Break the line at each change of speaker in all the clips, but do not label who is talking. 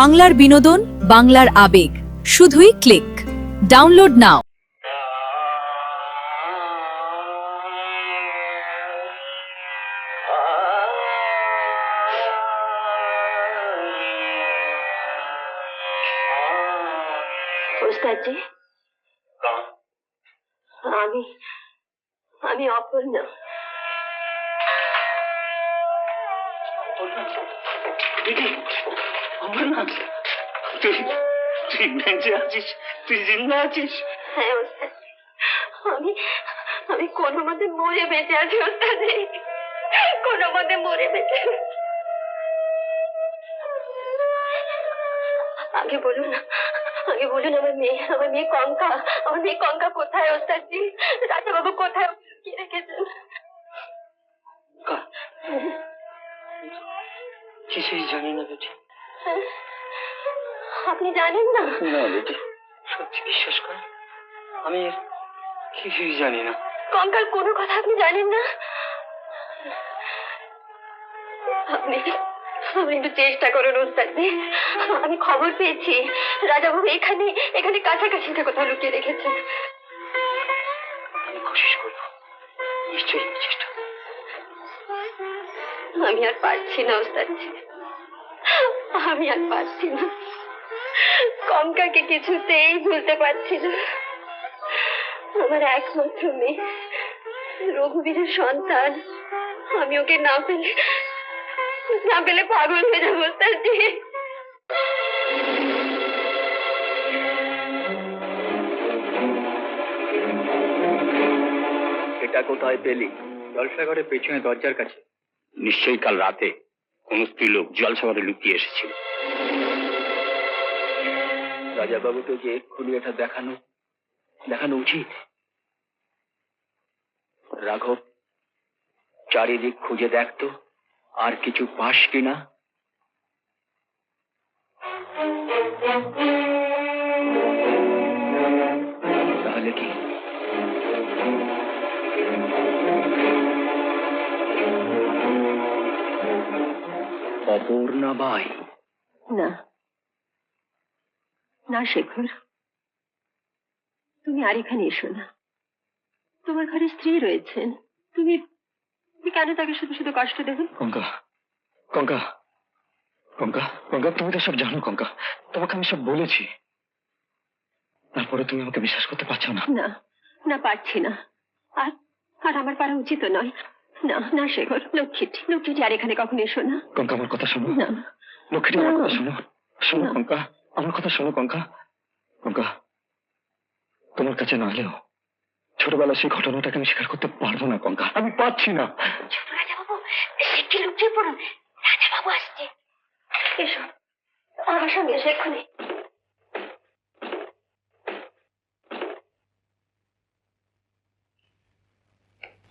বাংলার বিনোদন, বাংলার আবেগ, শুধুই ক্লিক। ডাউনলোড নাও।
ওস্তাদজি, আমি আমি অপর্ণা।
দিদি, অমরনাথ, তুই তুই বেঁচে আছিস? তুই জিন্দা আছিস?
হ্যাঁ ওস্তাদ, আমি আমি কোনো মতে মরে বেঁচে আছি ওস্তাদজি, কোনো মতে মরে বেঁচে। আগে বলুন না, আগে বলুন, আমার মেয়ে কঙ্কা, আমার মেয়ে কঙ্কা কোথায় ওস্তাদজি? রাজাবাবু কোথায় কি রেখেছেন?
কিছুই জানি না বেটি।
আপনি জানেন না?
না বেটি, সত্যি বিশ্বাস কর, আমি কিছুই জানি না।
কঙ্কার কোনো কথা আপনি জানেন না? আপনি আপনি একটু চেষ্টা করুন ওস্তাদজি। আমি খবর পেয়েছি রাজাবাবু এখানে এখানে কাছাকাছি কোথাও লুকিয়ে রেখেছেন।
আমি কোশিশ করবো, নিশ্চয়ই চেষ্টা করবো।
আমি আর পারছি না ওস্তাদজি, আমি আর পারছি না। কঙ্কাকে কিছুতেই ভুলতে পারছি না। আমার একমাত্র মেয়ে, রঘুবীরের সন্তান। আমি ওকে না পেলে পাগল হয়ে যাবো ওস্তাদজি।
এটা কোথায় পেলি? জলসাঘরের পেছনে দরজার কাছে। নিশ্চয়ই কাল রাতে কোন স্ত্রীলোক জলসাঘরে লুকিয়ে এসেছিল। রাজাবাবুকে যে এক্ষুনি এটা দেখানো উচিত। রাঘব, চারিদিক খুঁজে দেখতো আর কিছু পাস কিনা। তাহলে কি অপর্ণা বাই?
না না শেখর, তুমি আর এখানে এসো না। তোমার ঘরে স্ত্রী রয়েছেন, তুমি কেন তাকে শুধু শুধু কষ্ট দেবে?
কঙ্কা, কঙ্কা, কঙ্কা, কঙ্কা, তুমি তো সব জানো কঙ্কা, তোমাকে আমি সব বলেছি, তারপরে তুমি আমাকে বিশ্বাস করতে পারছো না।
না না, পারছি না। আর আর আমার পারা উচিত নয়। না না শেখর, লক্ষ্মীটি আর এখানে কখনো এসো না।
কঙ্কা, আমার কথা শোনো।
না
লক্ষ্মীটি, আমার কথা শোনো। শোনো কঙ্কা, আমার কথা শোনো কঙ্কা। কঙ্কা, তোমার কাছে না হলেও ছোটবেলার সেই ঘটনাটাকে আমি স্বীকার করতে পারবো না কঙ্কা, আমি পারছি না।
ছোট রাজাবাবু, শিগগির লুকিয়ে পড়ুন, রাজাবাবু আসছে। এসো, আমার সঙ্গে এসো এক্ষুনি।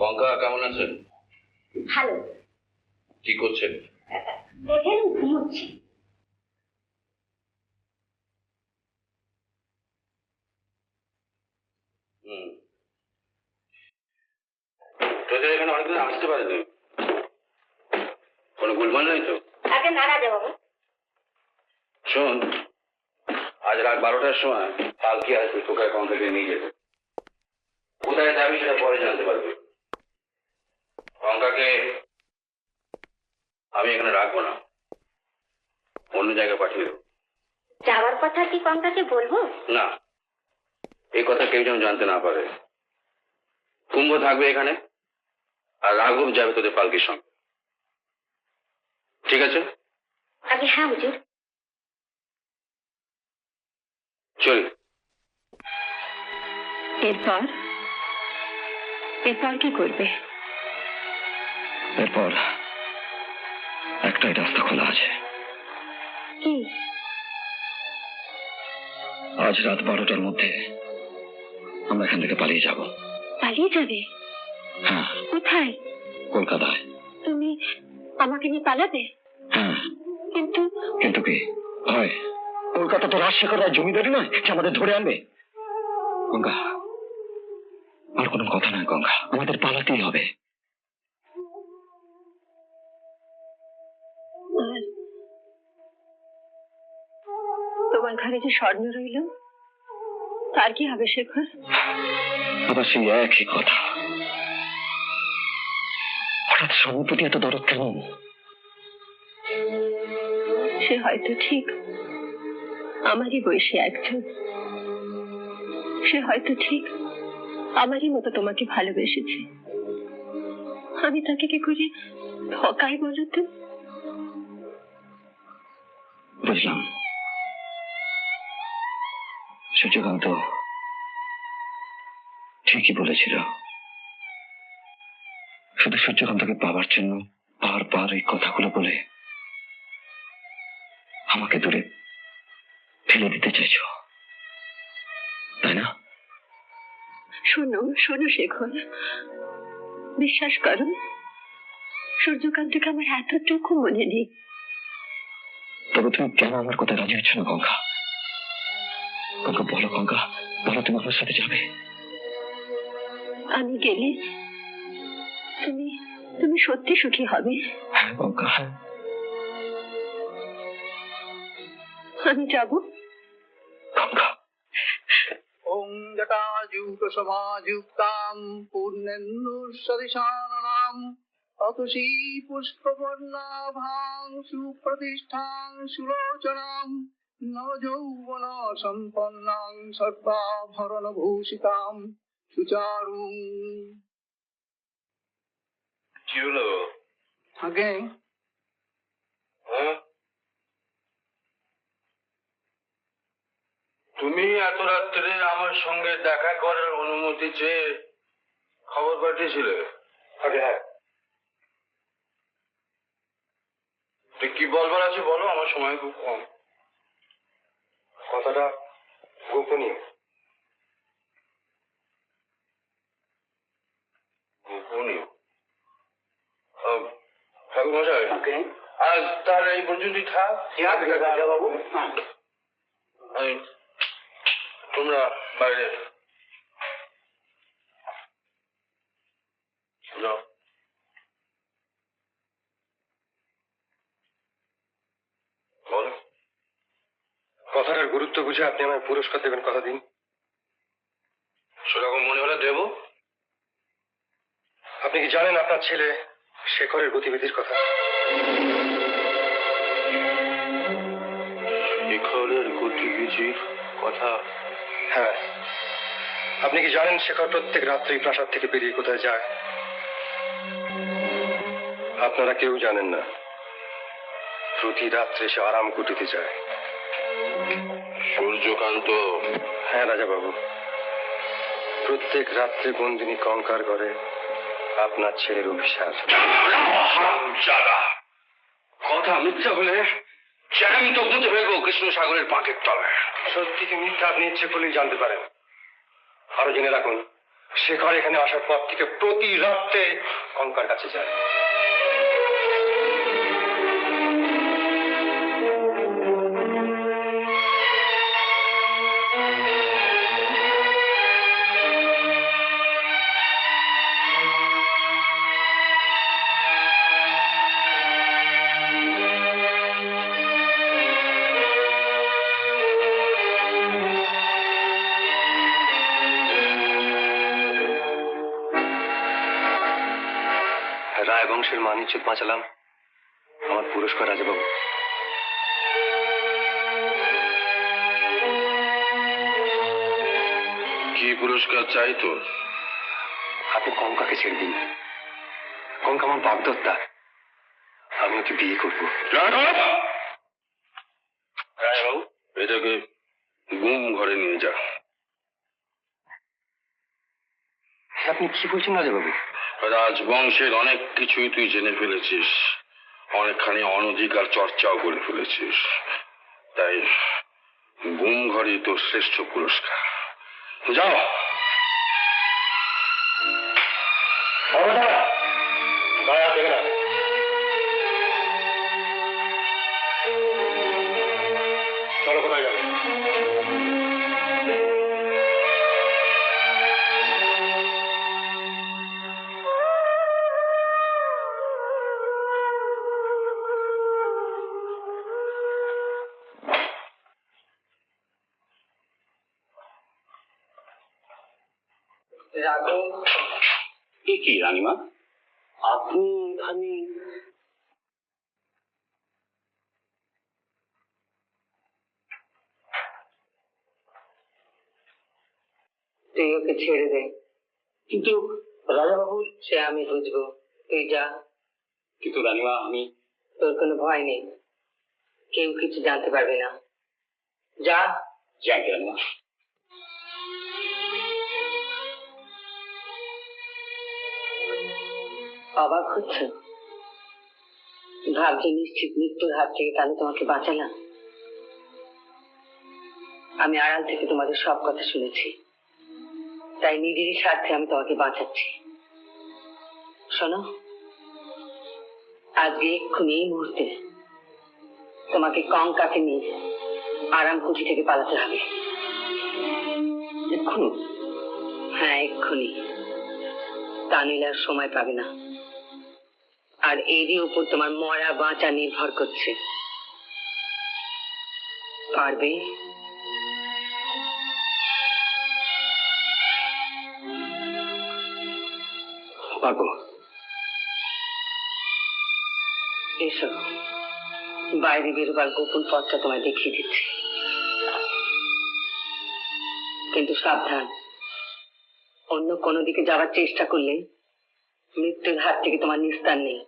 কঙ্কা কেমন আছেন?
ভালো।
কি করছেন?
দেখেন ঘুমোচ্ছি।
তোদের এখানে অনেকদিন আসতে পারেনি, কোনো গোলমাল নেই তো?
আগে না রাজাবাবু।
শোন, আজ রাত 12টার সময় পালকি আসবে তোকে কঙ্কাকে নিয়ে যেতে। কোথায় যাবি সেটা পরে জানতে পারবে। কঙ্কাকে আমি এখানে রাখবো না, অন্য জায়গায় পাঠিয়ে দেবো।
যাওয়ার কথা কি কঙ্কাকে বলবো?
না, এই কথা কেউ যেন জানতে না পারে। কুম্ভ থাকবে এখানে, আর রাঘব যাবে তোদের পালকির সঙ্গে। ঠিক আছে?
আগে হ্যাঁ হুজুর।
চল।
এরপর কি করবে?
এরপর একটাই রাস্তা খোলা আছে।
কি?
আজ রাত 12টার মধ্যে আমরা এখান থেকে পালিয়ে যাব।
পালিয়ে যাবে?
হ্যাঁ।
কোথায়?
কলকাতায়।
তুমি আমাকে নিয়ে পালাবে?
হ্যাঁ।
কিন্তু
কিন্তু কি হয়? কলকাতা তো রাজশেখর রায় জমিদারি নয় যে আমাদের ধরে আনবে। গঙ্গা, আর কোনো কথা নয় গঙ্গা, আমাদের পালাতেই হবে।
তোমার ঘরে যে স্বর্ণ রইল তার কি হবে শেখর?
আবার সেই একই কথা। হঠাৎ স্বর্ণ প্রতি এত দরদ কেন?
সে হয়তো ঠিক আমারই বয়সী একজন, সে হয়তো ঠিক আমারই মতো তোমাকে ভালোবেসেছে। আমি তাকে কি করে ঠকাই বলো তো?
বুঝলাম, সূর্যকান্ত ঠিকই বলেছিল। শুধু সূর্যকান্তকে পাওয়ার জন্য বারবার এই কথাগুলো বলে আমাকে দূরে ফেলে দিতে চাইছো, তাই না?
শোনো শোনো শেখর, বিশ্বাস করো সূর্যকান্তকে আমার এতটুকু মনে নেই।
তবে তুমি কেন আমার কথা রাজি হচ্ছ না গঙ্গা? গঙ্গা বলো, গঙ্গা বলো, তুমি আমার সাথে যাবে?
আমি গেলে তুমি তুমি সত্যি সুখী হবে?
হ্যাঁ গঙ্গা, হ্যাঁ।
আমি যাব।
গঙ্গা,
ওম জটাজুট সমাযুক্তাম পূর্ণেন্দুর সদিশাননাম অতসী পুষ্পবর্ণাভাং সুপ্রতিষ্ঠাং সুলোচনাম নবযৌবন সম্পন্নাং সর্বাভরণ ভূষিতাম সুচারুং।
কি হলো?
আগে
হ্যাঁ? তুমি এত রাত্রে আমার সঙ্গে দেখা করার অনুমতি চেয়ে খবর পাঠিয়েছিলে? আগে হ্যাঁ। কি বলবার আছে বলো, আমার সময় খুব কম। কথাটা গোপনীয়। গোপনীয়? ঠাকুর মশাই, আর তাহলে এই পর্যন্তই থাক বাবু। তোমরা বাইরে যাও। বলো।
কথাটার গুরুত্ব বুঝে আপনি আমায় পুরস্কার দেবেন, কথা দিন।
সেরকম মনে হলে দেবো।
আপনি কি জানেন আপনার ছেলে শেখরের গতিবিধির কথা?
শেখরের গতিবিধির কথা?
হ্যাঁ। আপনি কি জানেন শেখর প্রত্যেক রাত্রি প্রাসাদ থেকে বেরিয়ে কোথায় যায়? আপনারা কেউ জানেন না। প্রতি রাত্রে সে আরাম কুটিতে যায়।
সূর্যকান্ত?
হ্যাঁ রাজাবাবু, প্রত্যেক রাত্রে বন্দিনী কঙ্কার ঘরে আপনার ছেলের অভিশাপ।
কথা মিথ্যা হলে জ্যান্ত পুঁতে ফেলবো কৃষ্ণ সাগরের পাঁকের তলায়।
সত্যি কি মিথ্যা আপনি ইচ্ছে করলেই জানতে পারেন। আরো জেনে রাখুন, শেখর এখানে আসার পর থেকে প্রতি রাত্রে কঙ্কার কাছে যায়। রায় বংশের মান ইজ্জত বাঁচালাম, আমার পুরস্কার রাজাবাবু।
কি পুরস্কার চাই তোর?
আপনি কঙ্কাকে ছেড়ে দিন। কঙ্কা আমার বাগদত্তা, আমি ওকে বিয়ে করবো।
রায়বাবু, এটাকে গুম ঘরে নিয়ে যা।
আপনি কি বলছেন রাজাবাবু?
রাজবংশের অনেক কিছুই তুই জেনে ফেলেছিস, অনেকখানি অনধিকার চর্চাও করে ফেলেছিস, তাই গুম ঘরই তোর শ্রেষ্ঠ পুরস্কার। যাও।
চলো, কোথায় যাবে?
রাঘব,
এ কি রানীমা?
আপনি এখানে? তুই ওকে ছেড়ে দে।
কিন্তু রাজাবাবু।
সে আমি বুঝবো, তুই যা।
কিন্তু রানীমা, আমি।
তোর কোনো ভয় নেই, কেউ কিছু জানতে পারবে না। যা।
যাই রানীমা।
অবাক হচ্ছে? ভাবছি নিশ্চিত মৃত্যুর হাত থেকে তাহলে তোমাকে বাঁচালাম। আমি আড়াল থেকে তোমাদের সব কথা শুনেছি, তাই নিজেরই স্বার্থে আমি তোমাকে বাঁচাচ্ছি। শোনো, আজকে এক্ষুনি এই মুহূর্তে তোমাকে কঙ্কাকে নিয়ে আরাম কুঠি থেকে পালাতে হবে।
এক্ষুনি?
হ্যাঁ, এক্ষুনি। তা নিলে আর সময় পাবে না। আর এরই উপর তোমার মরা বাঁচা নির্ভর করছে। পারবে?
পারবো।
এসো, বাইরে বেরোবার গোপন পথটা তোমায় দেখিয়ে দিচ্ছি। কিন্তু সাবধান, অন্য কোনো দিকে যাওয়ার চেষ্টা করলে মৃত্যুর হাত থেকে তোমার নিস্তার নেই।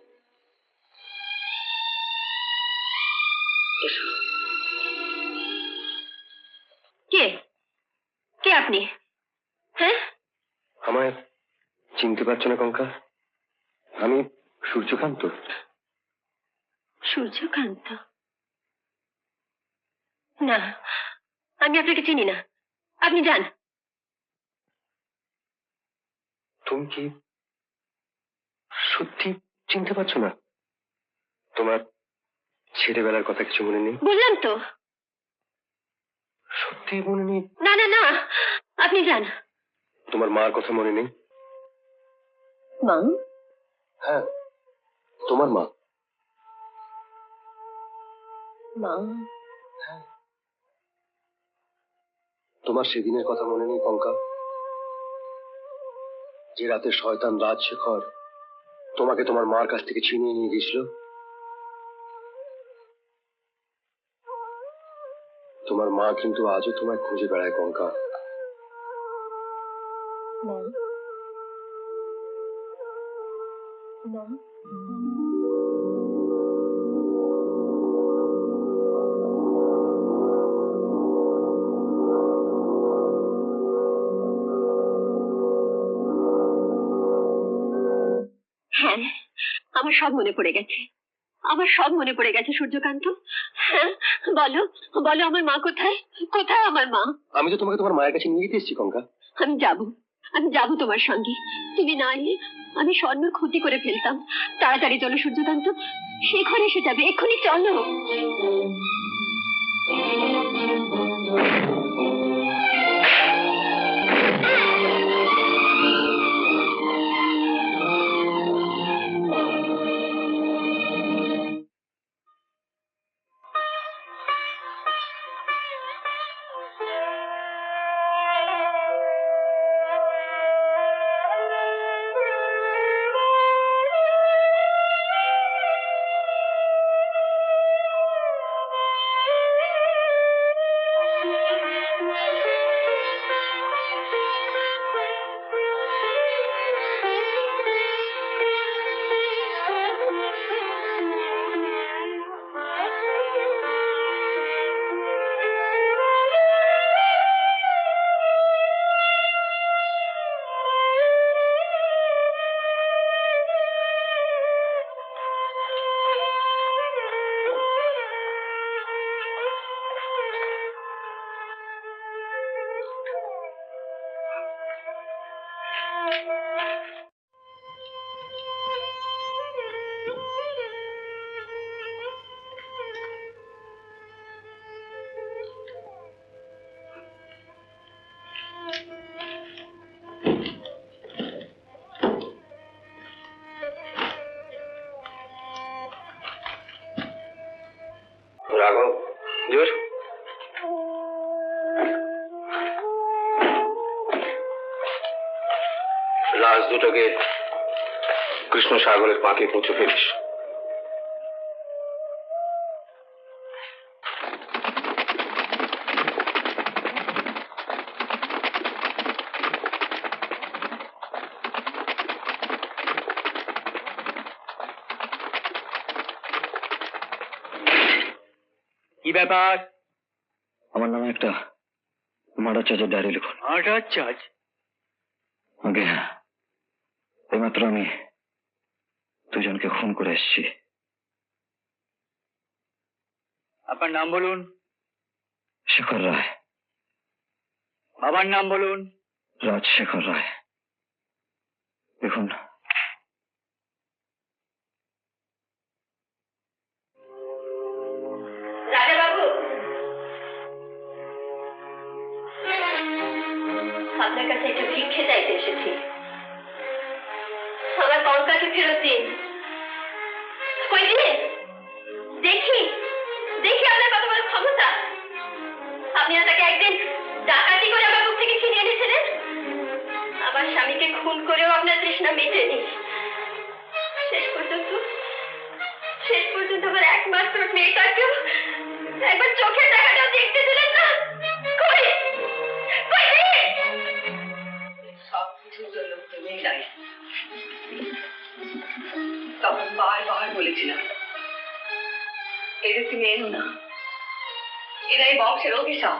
এসো।
কে কে আপনি? হ্যাঁ,
আমায় চিনতে পারছো না কঙ্কা? আমি সূর্যকান্ত।
সূর্যকান্ত? না, আমি আপনাকে চিনি না। আপনি যান।
তুমি কি সত্যি চিনতে পারছো না? তোমার ছেলেবেলার কথা কিছু মনে নেই?
বললাম তো।
সত্যি মনে নেই?
না না না, আপনি যান।
তোমার মার কথা মনে নেই?
মা?
হ্যাঁ, তোমার মা।
মা?
তোমার সেদিনের কথা মনে নেই কঙ্কা? যে রাতে শয়তান রাজশেখর তোমাকে তোমার মার কাছ থেকে ছিনিয়ে নিয়ে গেছিল। তোমার মা কিন্তু আজও তোমায় খুঁজে বেড়ায় কঙ্কা।
মা? মা? হ্যাঁ, আমার সব মনে পড়ে গেছে। আমার সব মনে পড়ে গেছে সূর্যকান্ত। হ্যাঁ, বলো বলো, আমার মা কোথায়? কোথায় আমার মা?
আমি তো তোমাকে তোমার মায়ের কাছে নিয়ে যেতে এসেছি কঙ্কা।
আমি যাব তোমার সঙ্গে। তুমি না এলে আমি স্বর্ণর ক্ষতি করে ফেলতাম। তাড়াতাড়ি চলো সূর্যকান্ত, সে ঘরে এসে যাবে। এক্ষুনি চলো।
রাঘব, জোর।
দুটোকে কৃষ্ণ সাগরের পাঁকে পৌঁছে ফেলিস।
কি ব্যাপার?
আমার নামে একটা মার্ডার চার্জের ডায়েরি লিখুন।
Murder charge?
আগে এইমাত্র আমি দুজনকে খুন করে এসেছি।
আপনার নাম বলুন।
শেখর রায়।
বাবার নাম বলুন।
রাজশেখর রায়। দেখুন,
রাজাবাবু, আপনার কাছে একটু ভিক্ষে চাইতে এসেছি। আমার কঙ্কাকে ফেরত দিন। কই দিন? দেখি দেখি আপনার কত বড় ক্ষমতা। আপনি না তাকে একদিন ডাকাতি করে আমার বুক থেকে ছিনিয়ে এনেছিলেন। আমার স্বামীকে খুন করেও আপনার তৃষ্ণা মেটেনি। শেষ পর্যন্ত আমার একমাত্র মেয়েটাকেও একবার চোখের দেখাটাও দেখতে দিলেন না। কই কই দিন?
সব কিছুর জন্য তুমিই দায়ী। তখন বারবার বলেছিলাম এদের তুমি এনো না, এরা এই বংশের অভিশাপ।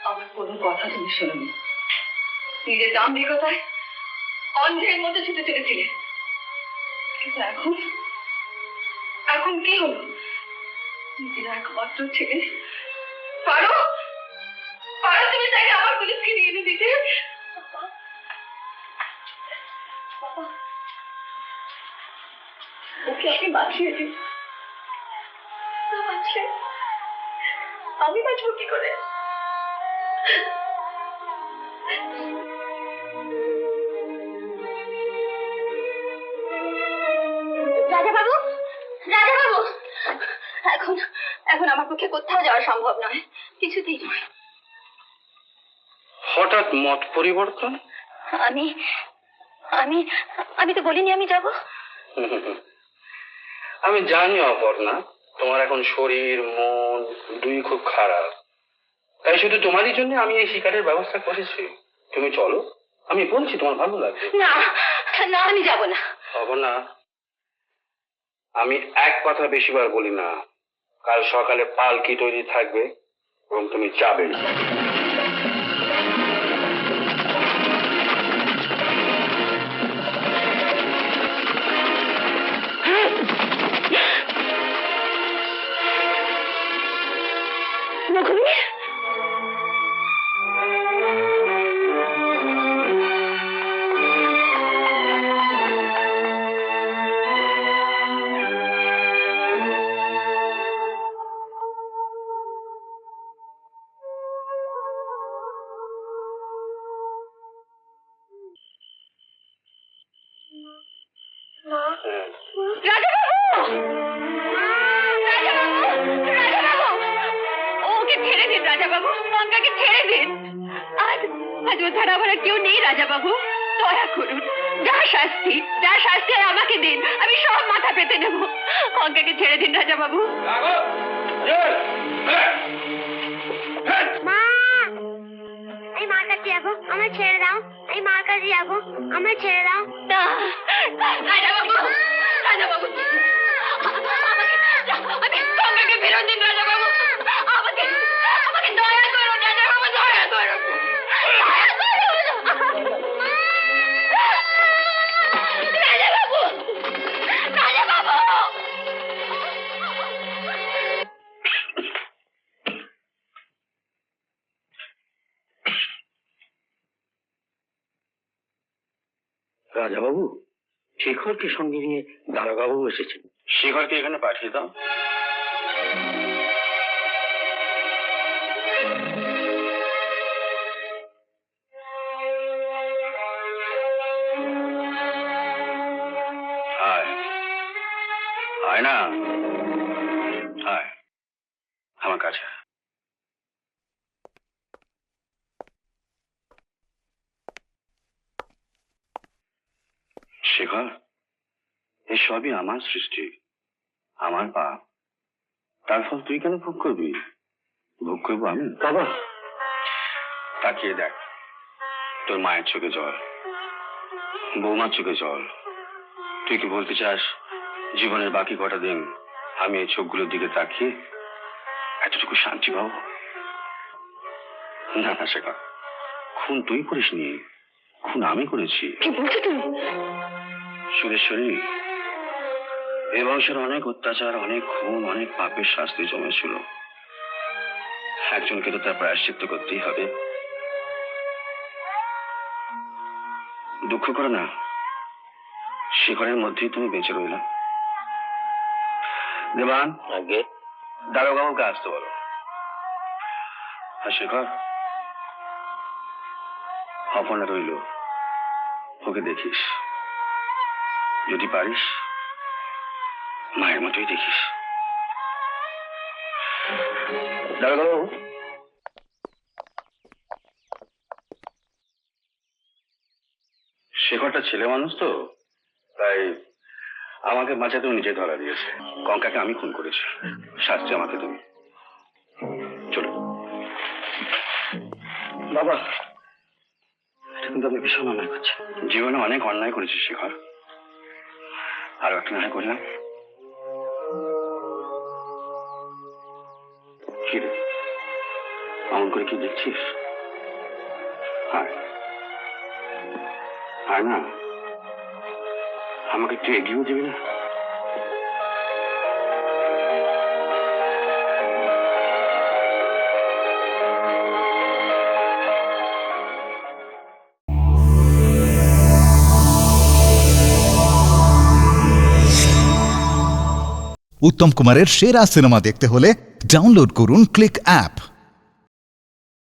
আমার কোনো কথা তুমি শোনোনি। নিজের দাম্ভিকতায় অন্ধের মতো ছুটে চলেছিলে। কিন্তু এখন এখন কি হলো? নিজের একমাত্র ছেলে পারো পারো তুমি তাকে আমার পুলিশ ফিরিয়ে এনে দিতে। ওকে আপনি বাঁচিয়ে দিন। না বাঁচলে আমি বাঁচবো কি করে?
রাজাবাবু, রাজাবাবু, এখন এখন আমার পক্ষে কোথাও যাওয়া সম্ভব নয়, কিছুতেই নয়।
হঠাৎ মত পরিবর্তন?
আমি আমি আমি তো বলিনি আমি যাব।
আমি জানি অপর্ণা, তোমার এখন শরীর মন দুই খুব খারাপ। তাই শুধু তোমারই জন্য আমি এই শিকারের ব্যবস্থা করেছি। তুমি চলো, আমি বলছি তোমার ভালো লাগবে।
না না, আমি যাব না।
অপর্ণা, আমি এক কথা বেশিবার বলি না। কাল সকালে পালকি তৈরি থাকবে এবং তুমি যাবে।
ওকে ছেড়ে দিন রাজাবাবু, কঙ্কাকে ছেড়ে দিন। আজ আজ ও ছাড়া আমার আর কেউ নেই রাজাবাবু, দয়া করুন। যা শাস্তি হয় আমাকে দিন, আমি সব মাথা পেতে নেব। কঙ্কাকে ছেড়ে দিন রাজাবাবু।
মা, আমি মার কাছে যাবো, আমার ছেড়ে দাও। আমি মার কাছে যাবো, আমার ছেড়ে দাও।
না রাজাবাবু, রাজাবাবু, আমি কঙ্কাকে ফেরত দিন রাজাবাবু। আমাকে আমাকে দয়া করুন রাজাবাবু, দয়া করুন। রাজাবাবু, রাজাবাবু।
রাজাবাবু, শেখরকে সঙ্গে নিয়ে দারোগাবু এসেছেন।
শিখরকে এখানে পাঠিয়ে দাও। আয় আয় না, আয় আমার কাছে। শেখর, এসবই আমার সৃষ্টি, আমার পাপ। তার ফল তুই কেন ভোগ করবি? ভোগ করবো আমি।
বাবা,
তাকিয়ে দেখ, তোর মায়ের চোখে জল, বৌমার চোখে জল। তুই কি বলতে চাস জীবনের বাকি কটা দিন আমি এই চোখগুলোর দিকে তাকিয়ে এতটুকু শান্তি পাবো? না না শেখর, খুন তুই করিসনি, খুন আমি করেছি।
কি বলছো তুমি?
সুরেশ্বরী, এ বংশের অনেক অত্যাচার, অনেক খুন, অনেক পাপের শাস্তি জমেছিল। একজনকে তো তার প্রায়শ্চিত্ত করতেই হবে। দুঃখ করো না, শিখরের মধ্যেই তুমি বেঁচে রইলা। দেবান, আগে দারোগাবুকে আসতে বলো। আর শেখর, অপর্ণা রইল, ওকে দেখিস, যদি পারিস মায়ের মতোই দেখিস। দারোগাবু, শেখরটা ছেলে মানুষ তো, তাই আমাকে বাঁচাতেও নিজে ধরা দিয়েছে। কঙ্কাকে আমি খুন করেছি, শাস্তি আমাকে তুমি। চলো।
বাবা, এটা কিন্তু আমি ভীষণ অন্যায় করছি।
জীবনে অনেক অন্যায় করেছি শেখর, আর একটা অন্যায় করলাম। কি রে, এমন করে কি দেখছিস? হ্যাঁ হ্যাঁ, না আমাকে একটু এগিয়েও দিবি না?
উত্তম কুমারের সেরা সিনেমা দেখতে হলে ডাউনলোড করুন ক্লিক অ্যাপ।